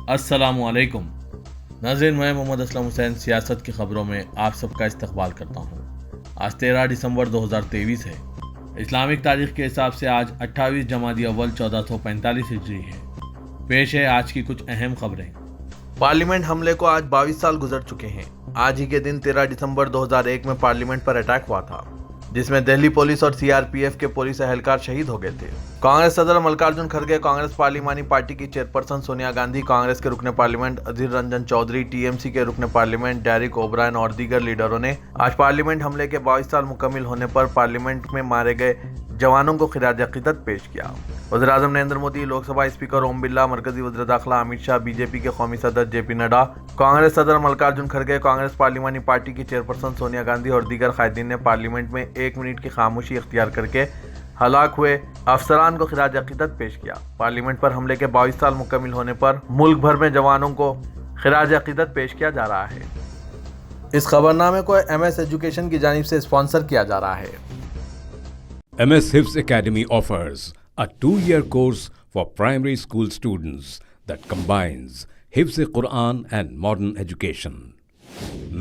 अस्सलामुअलैकुम नाज़रीन, मैं मोहम्मद असलम हुसैन सियासत की खबरों में आप सबका इस्तकबाल करता हूँ। आज 13 दिसंबर 2023 है। इस्लामिक तारीख के हिसाब से आज 28 जमादी अव्वल 1445 हिजरी है। पेश है आज की कुछ अहम खबरें। पार्लियामेंट हमले को आज 22 साल गुजर चुके हैं। आज ही के दिन 13 दिसंबर 2001 में पार्लियामेंट पर अटैक हुआ था, जिसमें दिल्ली पुलिस और सीआरपीएफ के पुलिस एहलकार शहीद हो गए थे। कांग्रेस सदर मल्लिकार्जुन खड़गे, कांग्रेस पार्लिमानी पार्टी की चेयरपर्सन सोनिया गांधी, कांग्रेस के रुकने पार्लियामेंट अधीर रंजन चौधरी, टीएमसी के रुकने पार्लियामेंट डेरिक ओब्रायन और दीगर लीडरों ने आज पार्लियामेंट हमले के 22 साल मुकम्मिल होने पर पार्लियामेंट में मारे गए जवानों को खिराज अकीदत पेश किया। वज़ीर-ए-आज़म नरेंद्र मोदी, लोकसभा स्पीकर ओम बिरला, मरकजी वज़ीर दाखिला अमित शाह, बीजेपी के कौमी सदर जेपी नड्डा, कांग्रेस सदर मल्लिकार्जुन खड़गे, कांग्रेस पार्लिमानी पार्टी की चेयरपर्सन सोनिया गांधी और दीगर कायदीन ने पार्लियामेंट में 1 मिनट की खामोशी इख्तियार करके हलाक हुए अफसरान को खिराज अकीदत पेश किया। पार्लियामेंट पर हमले के 22 साल मुकम्मिल होने पर मुल्क भर में जवानों को खिराज अकीदत पेश किया जा रहा है। इस खबरनामे को MS एजुकेशन की जानिब से स्पॉन्सर किया जा रहा है। MS Hifz Academy offers a 2-year course for primary school students that combines Hifz Quran and modern education.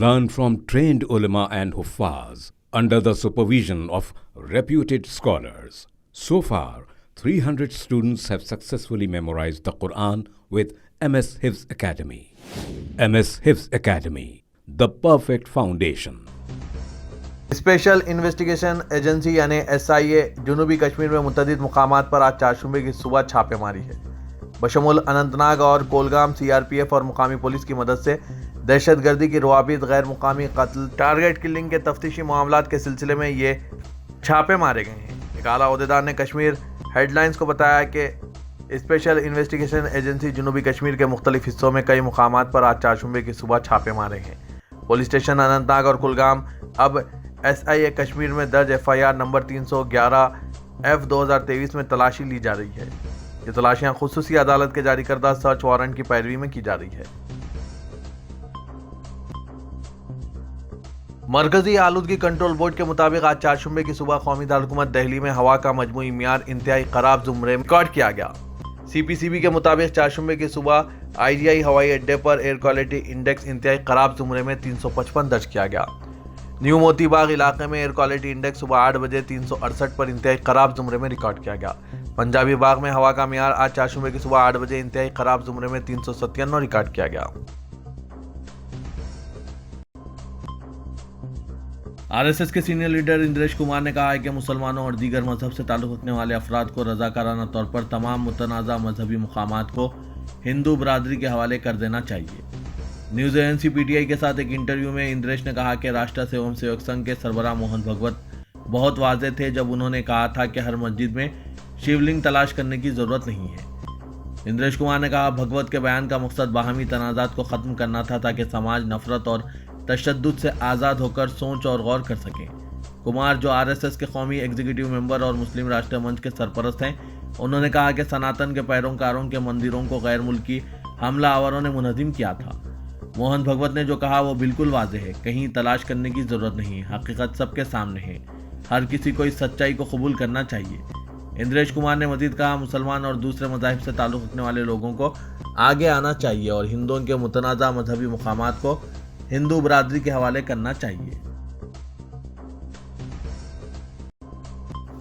Learn from trained ulama and huffaz under the supervision of reputed scholars. So far, 300 students have successfully memorized the Quran with MS Hifz Academy. MS Hifz Academy, the perfect foundation. Special investigation agency यानी SIA जनूबी कश्मीर में मुतअद्दिद मुकामात पर आज चारशंबे की सुबह छापेमारी है। बशमुल अनंतनाग और कोलगाम CRPF और मुकामी पुलिस की मदद से दहशतगर्दी की रवाबित, गैर मुकामी कत्ल, टारगेट किलिंग के तफ्तीशी मामलात के सिलसिले में ये छापे मारे गए हैं। एक आला अहदेदार ने कश्मीर हेडलाइंस को बताया कि स्पेशल इन्वेस्टिगेशन एजेंसी जनूबी कश्मीर के मुख्तलिफ हिस्सों में कई मुकामात पर आज चारशंबे की सुबह छापे मारे हैं। पुलिस स्टेशन अनंतनाग और कुलगाम अब SIA कश्मीर में दर्ज FIR नंबर 311/F/2023 में तलाशी ली जा रही है। ये तलाशियां खुसूसी अदालत के जारी करदा सर्च वारंट की पैरवी में की जा रही है। मरकजी आलूदगी कंट्रोल बोर्ड के मुताबिक आज चारशंबे की सुबह कौमी दारकूमत दिल्ली में हवा का मजमूई मियार इंतहाई खराब जुमरे में रिकॉर्ड किया गया। CPCB के मुताबिक चारशंबे की सुबह IGI हवाई अड्डे पर एयर क्वालिटी इंडेक्स इंतहाई खराब जुमरे में 355 दर्ज किया गया। न्यू मोती बाग इलाके में एयर क्वालिटी इंडेक्स सुबह 8 बजे 368 पर इंतहाई खराब जुमरे में रिकॉर्ड किया गया। पंजाबी बाग में हवा का मियार आज चारशंबे की सुबह 8 बजे इंतहाई खराब जुमरे में 397 रिकॉर्ड किया गया। RSS के सीनियर लीडर इंद्रेश कुमार ने कहा है कि मुसलमानों और दीगर मजहब से ताल्लुक़ रखने वाले अफराद को रज़ाकाराना तौर पर तमाम मुतनाज़ा मजहबी मुकामात को हिंदू बरादरी के हवाले कर देना चाहिए। न्यूज़ एजेंसी PTI के साथ एक इंटरव्यू में इंद्रेश ने कहा कि राष्ट्र एवं सेवक संघ के सरबराह मोहन भगवत बहुत वाज़ेह थे जब उन्होंने कहा था कि हर मस्जिद में शिवलिंग तलाश करने की ज़रूरत नहीं है। इंद्रेश कुमार ने कहा, भगवत के बयान का मकसद बाहमी तनाज़ात को ख़त्म करना था ताकि समाज नफरत और तशद्दुद से आज़ाद होकर सोच और गौर कर सकें। कुमार, जो RSS के कौमी एग्जीक्यूटिव मेंबर और मुस्लिम राष्ट्रीय मंच के सरपरस्त हैं, उन्होंने कहा कि सनातन के पैरोकारों के मंदिरों को गैर मुल्की हमला आवरों ने मुनज़्ज़िम किया था। मोहन भगवत ने जो कहा वो बिल्कुल वाज़ेह है, कहीं तलाश करने की ज़रूरत नहीं, हकीकत सबके सामने है, हर किसी को इस सच्चाई को कबूल करना चाहिए। इंद्रेश कुमार ने मज़ीद कहा, मुसलमान और दूसरे मज़ाहिब से ताल्लुक़ रखने वाले लोगों को आगे आना चाहिए और हिंदुओं के मुतनाज़ा मजहबी मुकामात को हिंदू बरादरी के हवाले करना चाहिए।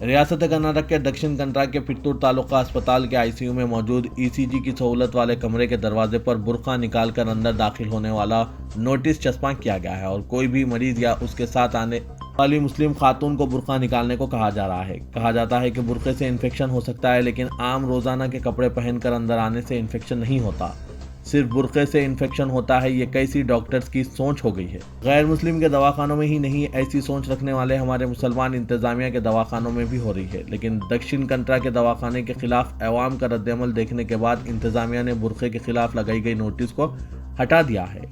रियासत कर्नाटक के दक्षिण कन्नड़ा के पित्तूर तालुका अस्पताल के ICU में मौजूद ECG की सहूलत वाले कमरे के दरवाजे पर बुर्का निकालकर अंदर दाखिल होने वाला नोटिस चस्पा किया गया है और कोई भी मरीज या उसके साथ आने वाली मुस्लिम खातून को बुर्का निकालने को कहा जा रहा है। कहा जाता है कि बुर्के से इन्फेक्शन हो सकता है, लेकिन आम रोजाना के कपड़े पहनकर अंदर आने से इन्फेक्शन नहीं होता, सिर्फ बुर्के से इन्फेक्शन होता है। ये कैसी डॉक्टर्स की सोच हो गई है। गैर मुस्लिम के दवाखानों में ही नहीं, ऐसी सोच रखने वाले हमारे मुसलमान इंतजामिया के दवाखानों में भी हो रही है। लेकिन दक्षिण कन्नड़ा के दवाखाने के खिलाफ अवाम का रद्दअमल देखने के बाद इंतजामिया ने बुर्के के खिलाफ लगाई गई नोटिस को हटा दिया है।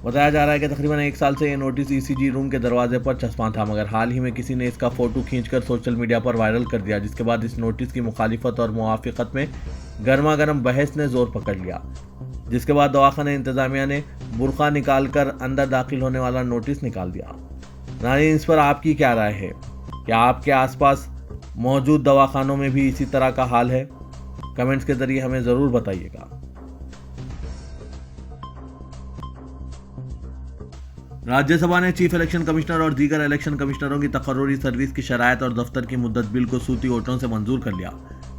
बताया जा रहा है कि तकरीबन 1 साल से ये नोटिस ECG रूम के दरवाजे पर चस्पा था, मगर हाल ही में किसी ने इसका फोटो खींचकर सोशल मीडिया पर वायरल कर दिया, जिसके बाद इस नोटिस की मुखालिफत और मुआफ़िक़त में गर्मा गर्म बहस ने जोर पकड़ लिया, जिसके बाद दवाखाना इंतजामिया ने बुर्का निकालकर अंदर दाखिल होने वाला नोटिस निकाल दिया। नाज़रीन, इस पर आपकी क्या राय है? क्या आपके आसपास मौजूद दवाखानों में भी इसी तरह का हाल है? कमेंट्स के ज़रिए हमें ज़रूर बताइएगा। राज्यसभा ने चीफ इलेक्शन कमिश्नर और दीगर इलेक्शन कमिश्नरों की तकर्रुरी सर्विस की शराइत और दफ्तर की मुद्दत बिल को सूती वोटों से मंजूर कर लिया।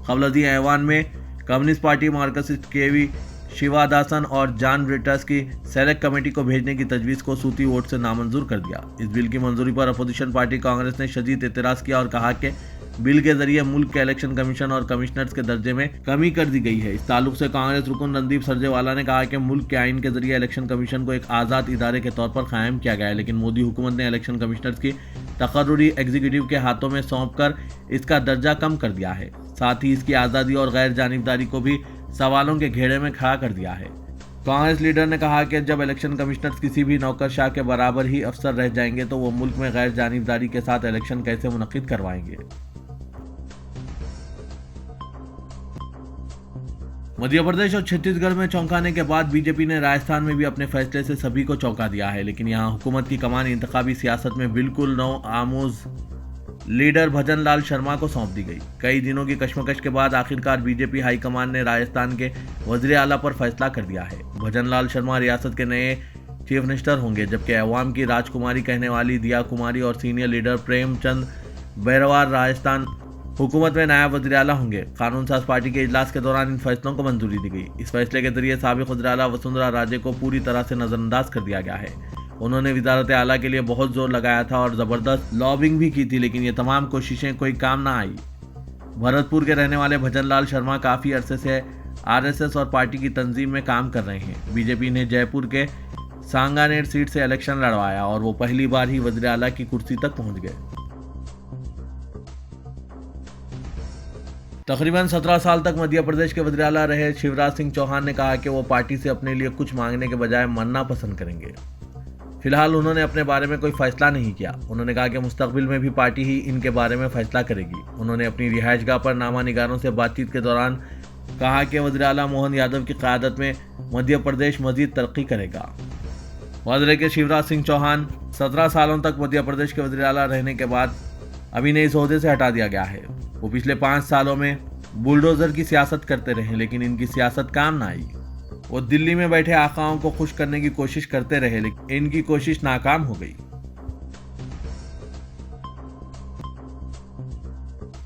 कबलदी ऐवान में कम्युनिस्ट पार्टी मार्क्सिस्ट केवी शिवादासन और जॉन ब्रिटस की सेलेक्ट कमेटी को भेजने की तजवीज़ को सूती वोट से नामंजूर कर दिया। इस बिल की मंजूरी पर अपोजिशन पार्टी कांग्रेस ने शदीद एतराज़ किया और कहा कि बिल के जरिए मुल्क के इलेक्शन कमीशन और कमिश्नर्स के दर्जे में कमी कर दी गई है। इस ताल्लुक से कांग्रेस रुकन रणदीप सुरजेवाला ने कहा कि मुल्क के आइन के जरिए इलेक्शन कमीशन को एक आज़ाद इदारे के तौर पर कायम किया गया है, लेकिन मोदी हुकूमत ने इलेक्शन कमिश्नर्स की तकर्रुरी एग्जीक्यूटिव के हाथों में सौंप कर इसका दर्जा कम कर दिया है। साथ ही इसकी आज़ादी और गैर जानिबदारी को भी सवालों के घेरे में खड़ा कर दिया है। कांग्रेस लीडर ने कहा कि जब इलेक्शन कमिश्नर्स किसी भी नौकरशाह के बराबर ही अफसर रह जाएंगे तो वो मुल्क में गैर जानिबदारी के साथ इलेक्शन कैसे मुनक्किद करवाएंगे। मध्य प्रदेश और छत्तीसगढ़ में चौंकाने के बाद बीजेपी ने राजस्थान में भी अपने फैसले से सभी को चौंका दिया है, लेकिन यहां हुकूमत की कमान इंतखाबी सियासत में बिल्कुल नौ आमोज लीडर भजन लाल शर्मा को सौंप दी गई। कई दिनों की कश्मकश के बाद आखिरकार बीजेपी हाईकमान ने राजस्थान के वज़ीर आला पर फैसला कर दिया है। भजन लाल शर्मा रियासत के नए चीफ मिनिस्टर होंगे, जबकि अवाम की राजकुमारी कहने वाली दिया कुमारी और सीनियर लीडर प्रेमचंद बैरवार राजस्थान हुकूमत में नायब वज़ीर आला होंगे। कानून साज पार्टी के इजलास के दौरान इन फैसलों को मंजूरी दी गई। इस फैसले के जरिए साबिक वज़ीर आला वसुंधरा राजे को पूरी तरह से नजरअंदाज कर दिया गया है। उन्होंने वजारत आला के लिए बहुत जोर लगाया था और ज़बरदस्त लॉबिंग भी की थी, लेकिन ये तमाम कोशिशें कोई काम ना आई। भरतपुर के रहने वाले भजन लाल शर्मा काफ़ी अरसे से RSS और पार्टी की तंजीम में काम कर रहे हैं। बीजेपी ने जयपुर के सांगानेर सीट से इलेक्शन लड़वाया और वो पहली बार ही वज़ीर आला की कुर्सी तक पहुंच गए। तकरीबन 17 साल तक मध्य प्रदेश के वज़ीर आला रहे शिवराज सिंह चौहान ने कहा कि वो पार्टी से अपने लिए कुछ मांगने के बजाय मरना पसंद करेंगे। फिलहाल उन्होंने अपने बारे में कोई फैसला नहीं किया। उन्होंने कहा कि मुस्तकबिल में भी पार्टी ही इनके बारे में फैसला करेगी। उन्होंने अपनी रिहाइशगाह पर नामानिगारों से बातचीत के दौरान कहा कि वज़ीर आला मोहन यादव की क़यादत में मध्य प्रदेश मज़ीद तरक्की करेगा। वज़ीर के शिवराज सिंह चौहान 17 सालों तक मध्य प्रदेश के वज़ीर आला रहने के बाद अभी ने इस ओहदे से हटा दिया गया है। वो पिछले 5 सालों में बुलडोजर की सियासत करते रहे, लेकिन इनकी सियासत काम ना आई। वो दिल्ली में बैठे आकाओं को खुश करने की कोशिश करते रहे, लेकिन इनकी कोशिश नाकाम हो गई।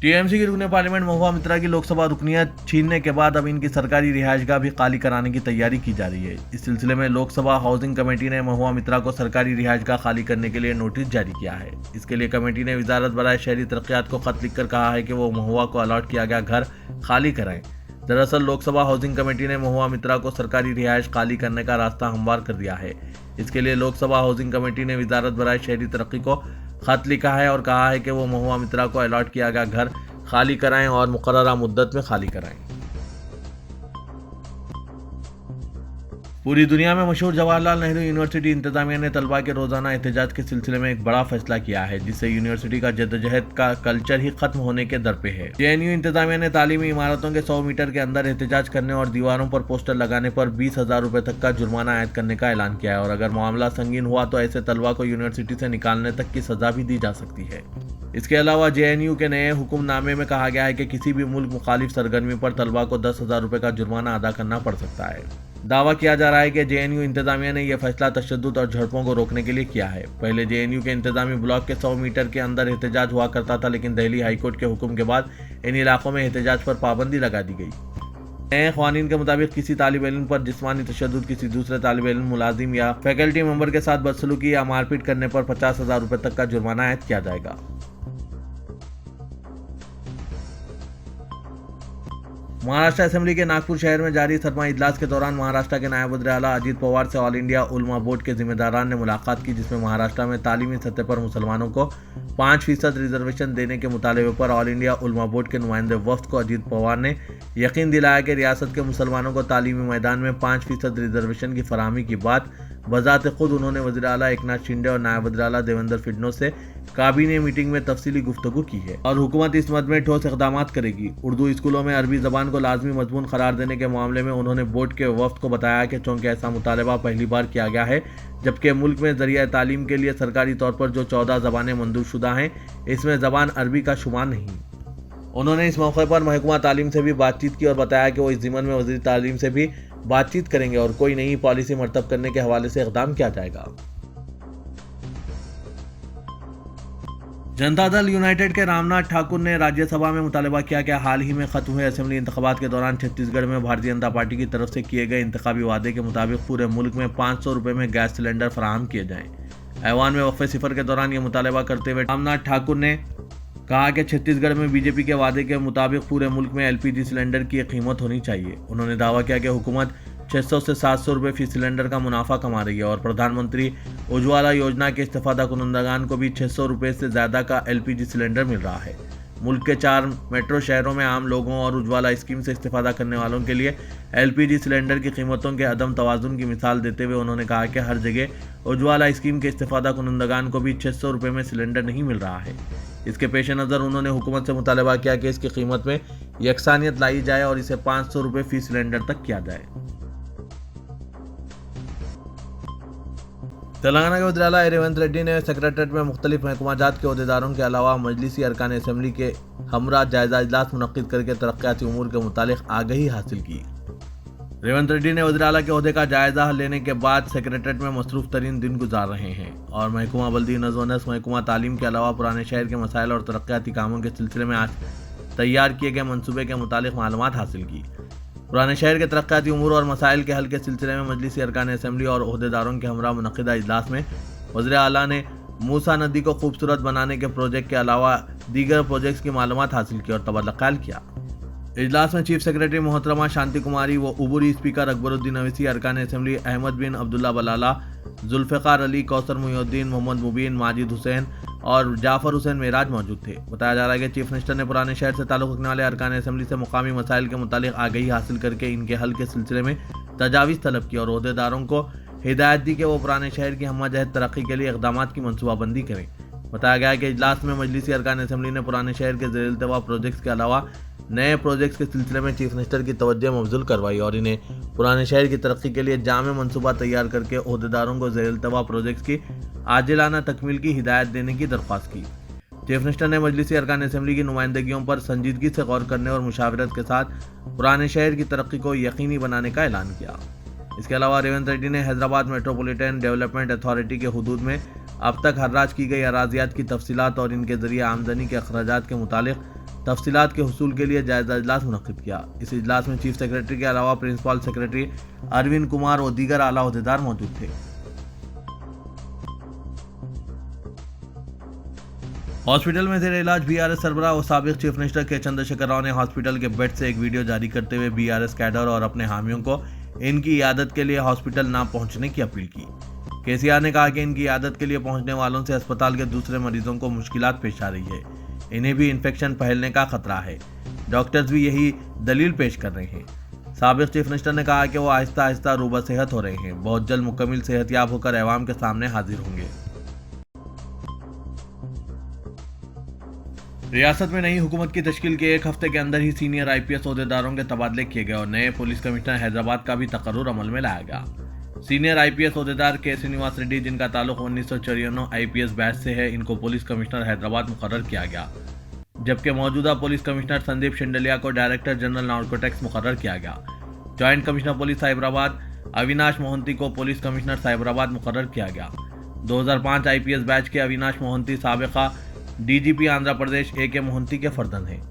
टीएमसी की रुकने पार्लियामेंट महुआ मित्रा की लोकसभा रुकनियत छीनने के बाद अब इनकी सरकारी रिहाइशगाह भी खाली कराने की तैयारी की जा रही है। इस सिलसिले में लोकसभा हाउसिंग कमेटी ने महुआ मित्रा को सरकारी रिहाइशगाह खाली करने के लिए नोटिस जारी किया है। इसके लिए कमेटी ने वजारत बराए शहरी तरक्यात को खत लिखकर कहा है कि वो महुआ को अलॉट किया गया घर खाली कराएं। दरअसल लोकसभा हाउसिंग कमेटी ने महुआ मित्रा को सरकारी रिहाइश खाली करने का रास्ता हमवार कर दिया है। इसके लिए लोकसभा हाउसिंग कमेटी ने वजारत बराए शहरी तरक्की को खत लिखा है और कहा है कि वो महुआ मित्रा को अलॉट किया गया घर खाली कराएं और मुकर्ररा मुद्दत में खाली कराएं। पूरी दुनिया में मशहूर जवाहरलाल नेहरू यूनिवर्सिटी इंतजामिया ने तलबा के रोजाना एहतजाज के सिलसिले में एक बड़ा फैसला किया है, जिससे यूनिवर्सिटी का जद्दोजहद का कल्चर ही खत्म होने के दर पे है। JNU इंतजामिया ने तालीमी इमारतों के 100 मीटर के अंदर एहतजाज करने और दीवारों पर पोस्टर लगाने पर 20,000 रुपए तक का जुर्माना आयद करने का ऐलान किया है और अगर मामला संगीन हुआ तो ऐसे तलबा को यूनिवर्सिटी से निकालने तक की सजा भी दी जा सकती है। इसके अलावा JNU के नए हुक्मनामे में कहा गया है कि किसी भी मुल्क मुखालिफ सरगर्मी पर तलबा को 10,000 रुपए का जुर्माना अदा करना पड़ सकता है। दावा किया जा रहा है कि JNU इंतजामिया ने यह फैसला तशद्दुद और झड़पों को रोकने के लिए किया है। पहले JNU के इंतजामी ब्लॉक के 100 मीटर के अंदर एहतजाज हुआ करता था, लेकिन दिल्ली हाईकोर्ट के हुक्म के बाद इन इलाकों में एहतजाज पर पाबंदी लगा दी गई। नए क़वानीन के मुताबिक किसी तालिब इल्म पर जिस्मानी तशद्दुद, किसी दूसरे तालिब इल्म, मुलाजिम या फैकल्टी मेंबर के साथ बदसलूकी या मारपीट करने पर 50,000 रुपए तक का जुर्माना आयद किया जाएगा। महाराष्ट्र असेंबली के नागपुर शहर में जारी सरमा इजलास के दौरान महाराष्ट्र के नायब वज़ीर आला अजीत पवार से ऑल इंडिया उलमा बोर्ड के जिम्मेदारान ने मुलाकात की, जिसमें महाराष्ट्र में तालीमी सतह पर मुसलमानों को 5% रिजर्वेशन देने के मुतालबे पर ऑल इंडिया उलमा बोर्ड के नुमाइंदे वफ्द को अजीत पवार ने यकीन दिलाया कि रियासत के मुसलमानों को तालीमी मैदान में 5% रिजर्वेशन की फराहमी की बात बजाते खुद उन्होंने वज़ीर आला एकनाथ शिंदे और नायब वज़ीर आला देवेंद्र फडणवीस से काबीने मीटिंग में तफसीली गुफ्तगू की है और हुकूमत इस मद में ठोस इक़दाम करेगी। उर्दू स्कूलों में अरबी ज़बान को लाजमी मजमून करार देने के मामले में उन्होंने बोर्ड के वफ्द को बताया कि चूँकि ऐसा मुतालबा पहली बार किया गया है, जबकि मुल्क में ज़रिया तालीम के लिए सरकारी तौर पर जो 14 ज़बानें मंजूरशुदा हैं, इसमें ज़बान अरबी का शुमार नहीं। उन्होंने इस मौके पर महकमा तालीम से भी बातचीत की और बताया कि वो इस ज़िम्मन में वज़ीर तालीम से भी बातचीत करेंगे और कोई नई पॉलिसी मरतब करने के हवाले से इक़दाम किया जाएगा। जनता दल यूनाइटेड के रामनाथ ठाकुर ने राज्यसभा में मुतालबा किया कि हाल ही में खत्म हुए असेंबली इंतखाबात के दौरान छत्तीसगढ़ में भारतीय जनता पार्टी की तरफ से किए गए इंतखाबी वादे के मुताबिक पूरे मुल्क में 500 रुपये में गैस सिलेंडर फराहम किए जाएं। ऐवान में वक्फे सिफर के दौरान ये मुतालबा करते हुए रामनाथ ठाकुर ने कहा कि छत्तीसगढ़ में बीजेपी के वादे के मुताबिक पूरे मुल्क में एलपीजी सिलेंडर की एक कीमत होनी चाहिए। उन्होंने दावा किया कि हुकूमत 600 से 700 रुपये फी सिलेंडर का मुनाफा कमा रही है और प्रधानमंत्री उज्ज्वला योजना के इस्तेफादा कुनंदगान को भी 600 रुपये से ज़्यादा का एलपीजी सिलेंडर मिल रहा है। मुल्क के 4 मेट्रो शहरों में आम लोगों और उज्ज्वला स्कीम से इस्तेफादा करने वालों के लिए एलपीजी सिलेंडर की कीमतों के अदम तवाज़ुन की मिसाल देते हुए उन्होंने कहा कि हर जगह उज्ज्वला स्कीम के इस्तेफादा कुनंदगान को भी 600 रुपये में सिलेंडर नहीं मिल रहा है। इसके पेश नज़र उन्होंने हुकूमत से मुतालबा किया कि इसकी कीमत में यकसानियत लाई जाए और इसे 500 रुपये फी सिलेंडर तक किया जाए। तेलंगाना के वज़ीर-ए-आला रेवंत रेड्डी ने सेक्रेटरीट में मुख्तलिफ महकमा जात के अहदेदारों के अलावा मजलिसी अरकान असम्बली के हमरा जायजा इजलास मुनक्किद करके तरक्याती उमूर के मुतालिक आगही हासिल की। रेवंत रेड्डी ने वज़ीर-ए-आला के ओहदे का जायजा लेने के बाद सेक्रेटरीट में मसरूफ तरीन दिन गुजार रहे हैं और महकमा बल्दी नज़्म-ओ-नस्क, महकमा तालीम के अलावा पुराने शहर के मसाइल और तरक्याती कामों के सिलसिले में आज तैयार किए गए मनसूबे के मुतालिक मालूमात हासिल की। पुराने शहर के तरक्याती उमूर और मसाइल के हल के सिलसिले में मजलिसी अरकान असम्बली और ओहदेदारों के हमरा मुनक्किदा इजलास में वज़ीर-ए-आला ने मूसा नदी को खूबसूरत बनाने के प्रोजेक्ट के अलावा दीगर प्रोजेक्ट्स की मालूमात हासिल की और तबादला ख्याल किया। इजलास में चीफ सेक्रेटरी मोहतरमा शांति कुमारी व उबूरी स्पीकर अकबरुद्दीन अवैसी, अरकान असम्बली अहमद बिन अब्दुल्ला बलाला, जुल्फ़िकार अली, कौसर मुहिउद्दीन, मोहम्मद मुबीन, माजिद हुसैन और जाफर हुसैन मेराज मौजूद थे। बताया जा रहा है कि चीफ मिनिस्टर ने पुराने शहर से ताल्लुक़ रखने वाले अरकान असम्बली से मुकामी मसाइल के मुतालिक आगही हासिल करके इनके हल के सिलसिले में तजावीज़ तलब की और ओहदेदारों को हिदायत दी कि वो पुराने शहर की हम्मा जहत तरक्की के लिए इक़दाम की मनसूबाबंदी करें। बताया गया है कि इजलास में मजलिसी अरकान असम्बली ने पुराने शहर के ज़ेर इल्तवा प्रोजेक्ट्स के अलावा नए प्रोजेक्ट्स के सिलसिले में चीफ मिनिस्टर की तवज्जो मबज़ूल करवाई और इन्हें पुराने शहर की तरक्की के लिए जामे मनसूबा तैयार करके ओहदेदारों को ज़ेर इल्तवा प्रोजेक्ट्स की आजिलाना तकमील की हिदायत देने की दरख्वास्त की। चीफ मिनिस्टर ने मजलिसी अरकान असम्बली की नुमाइंदगियों पर संजीदगी से गौर करने और मुशावरत के साथ पुराने शहर की तरक्की को यकीनी बनाने का ऐलान किया। इसके अलावा रेवंत रेड्डी ने हैदराबाद मेट्रोपॉलिटन डेवलपमेंट अथॉरिटी के हुदूद में अब तक हर्राज की गई अराजियात की तफसीलात और इनके जरिए आमदनी के अखराजात के मुतालिक तफसीलात के हुसूल के लिए जायजा इजलास मुनक्किद किया। इस इजलास में चीफ सेक्रेटरी के अलावा प्रिंसिपल सेक्रेटरी अरविंद कुमार और दीगर आला अहदेदार मौजूद थे। हॉस्पिटल में ज़ेर इलाज बीआरएस सरबराह और साबिक चीफ मिनिस्टर के चंद्रशेखर राव ने हॉस्पिटल के बेड से एक वीडियो जारी करते हुए बीआरएस कैडर और अपने हामियों को इनकी इयादत के लिए हॉस्पिटल ना पहुंचने की अपील की। केसीआर ने कहा कि इनकी इयादत के लिए पहुंचने वालों से अस्पताल के दूसरे मरीजों को मुश्किलात पेश आ रही है, इन्हें भी इन्फेक्शन फैलने का खतरा है। डॉक्टर्स भी यही दलील पेश कर रहे हैं। साबिक चीफ मिनिस्टर ने कहा कि वो आहिस्ता आहिस्ता रूबा सेहत हो रहे हैं, बहुत जल्द मुकम्मल सेहतयाब होकर अवाम के सामने हाजिर होंगे। रियासत में नई हुकूमत की तश्कील के एक हफ्ते के अंदर ही सीनियर आईपीएस ओहदेदारों के तबादले किए गए और नए पुलिस कमिश्नर हैदराबाद का भी तकर्रुर अमल में लाया गया। सीनियर आईपीएस ओहदेदार के श्रीनिवास रेड्डी, जिनका ताल्लुक 1994 आईपीएस बैच से है, इनको पुलिस कमिश्नर हैदराबाद मुकर्रर किया गया, जबकि मौजूदा पुलिस कमिश्नर संदीप शिंडलिया को डायरेक्टर जनरल नार्कोटिक्स मुकर्रर किया गया। Joint commissioner police Cyberabad Avinash Mohanty को पुलिस कमिश्नर साइबराबाद मुकर्रर किया गया। 2005 आईपीएस बैच के अविनाश मोहंती साबिका डीजीपी आंध्र प्रदेश ए.के. मोहंती के फर्जंद हैं।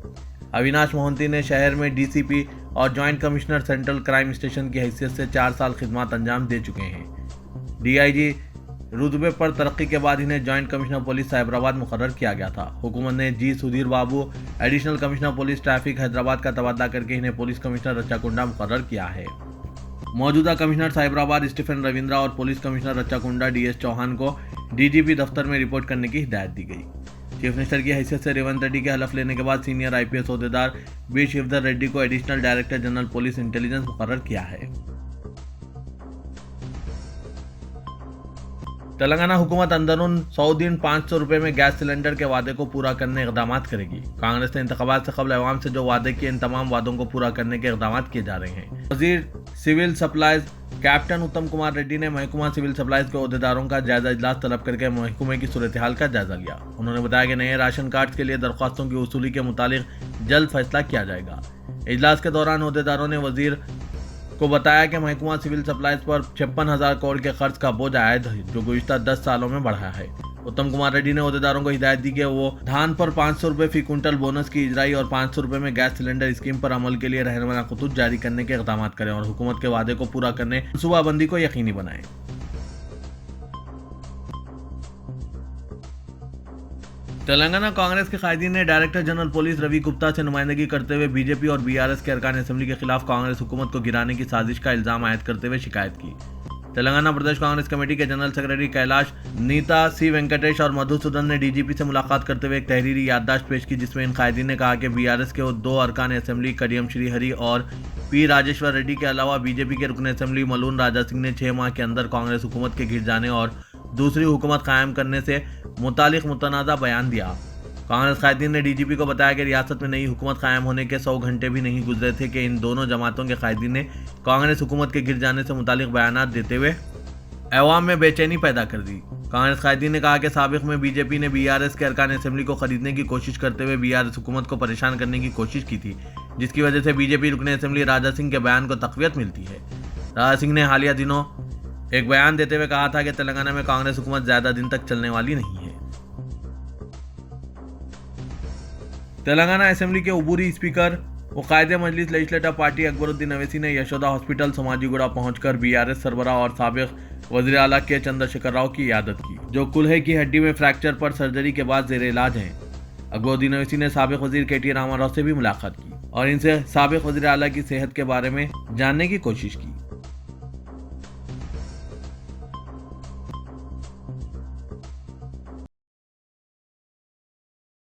अविनाश मोहंती ने शहर में डीसीपी और joint commissioner central crime station की हैसियत से 4 साल खिदमत अंजाम दे चुके हैं। डीआईजी रुतबे पर तरक्की के बाद इन्हें जॉइंट कमिश्नर पुलिस साइबराबाद मुकर्रर किया गया था। हुकूमत ने जी Sudhir Babu additional commissioner police traffic Hyderabad का तबादला करके इन्हें पुलिस कमिश्नर रच्चाकुंडा मुकर्रर किया है। मौजूदा कमिश्नर साइबराबाद स्टीफन रविंद्रा और police commissioner Rachakonda DS Chauhan को डीजीपी दफ्तर में रिपोर्ट करने की हिदायत दी गई। चीफ मिनिस्टर की हैसियत से रेवंत रेड्डी के हलफ लेने के बाद सीनियर आईपीएस ओहदेदार बी शिवधर रेड्डी को additional director general police intelligence मुकर्रर किया है। तेलंगाना हुकूमत अंदरून 100 दिन 500 रुपए में गैस सिलेंडर के वादे को पूरा करने इक़दाम करेगी। कांग्रेस ने इंतखाबात से कबल अवाम से जो वादे किए, इन तमाम वादों को पूरा करने के इक़दाम किए जा रहे हैं। वजीर सिविल सप्लाईज कैप्टन उत्तम कुमार रेड्डी ने महकमा सिविल सप्लाईज के ओहदेदारों का जायजा इजलास तलब करके महकमे की सूरत हाल का जायजा लिया। उन्होंने बताया कि नए राशन कार्ड के लिए दरख्वास्तों की वसूली के मुतालिक जल्द फैसला किया जाएगा। इजलास के दौरान ओहदेदारों ने वजीर को बताया कि महकमा सिविल सप्लाईज पर 56,000 करोड़ के खर्च का बोझ आयद है, जो गुज़िश्ता 10 सालों में बढ़ा है। उत्तम कुमार रेड्डी ने अहदेदारों को हिदायत दी कि वो धान पर 500 रुपए फी क्विंटल बोनस की इजराई और 500 रुपए में गैस सिलेंडर स्कीम पर अमल के लिए रहनुमा खतूत जारी करने के इक़दाम करें और हुकूमत के वादे को पूरा करने मनसूबाबंदी को यकीनी बनाएं। तेलंगाना कांग्रेस के कायदीन ने director general police Ravi Gupta से नुमाइंदगी करते हुए बीजेपी और बीआरएस के अरकान असेंबली के खिलाफ कांग्रेस हुकूमत को गिराने की साजिश का इल्जाम आयद करते हुए शिकायत की। तेलंगाना प्रदेश कांग्रेस कमेटी के जनरल सेक्रेटरी कैलाश नीता सी वेंकटेश और मधुसूदन ने डीजीपी से मुलाकात करते हुए एक तहरीरी याददाश्त पेश की, जिसमें इन कायदीन ने कहा कि बीआरएस के 2 अरकान असेंबली कडियम श्रीहरि और पी राजेश्वर रेड्डी के अलावा बीजेपी के रुकन असेंबली मलून राजा सिंह ने 6 माह के अंदर कांग्रेस हुकूमत के घिर जाने और दूसरी हुकूमत कायम करने से मुतालिक मुतनाज़ा बयान दिया। कांग्रेस कायदीन ने डीजीपी को बताया कि रियासत में नई हुकूमत कायम होने के 100 घंटे भी नहीं गुजरे थे कि इन दोनों जमातों के कायदीन ने कांग्रेस हुकूमत के गिर जाने से मुतालिक बयान देते हुए अवाम में बेचैनी पैदा कर दी। कांग्रेस कायदीन ने कहा कि साबिक में बीजेपी ने बीआरएस के अरकान असेंबली को खरीदने की कोशिश करते हुए बीआरएस हुकूमत को परेशान करने की कोशिश की थी, जिसकी वजह से बीजेपी रुकन असेंबली राजा सिंह के बयान को तक़वियत मिलती है। राजा सिंह ने हालिया दिनों एक बयान देते हुए कहा था कि तेलंगाना में कांग्रेस हुकूमत ज्यादा दिन तक चलने वाली नहीं है। तेलंगाना असेंबली के उबूरी स्पीकर व कायदे मजलिस लेजिस्लेटिव पार्टी अकबरुद्दीन अवैसी ने यशोदा हॉस्पिटल सोमाजीगुड़ा पहुंचकर बीआरएस सरबराह और साबिक वज़ीर आला के चंद्रशेखर राव की इयादत की, जो कुल्हे की हड्डी में फ्रैक्चर पर सर्जरी के बाद जेर इलाज हैं। अकबरुद्दीन अवैसी ने साबिक वजीर KT रामाराव से भी मुलाकात की और इनसे साबिक वज़ीर आला की सेहत के बारे में जानने की कोशिश की।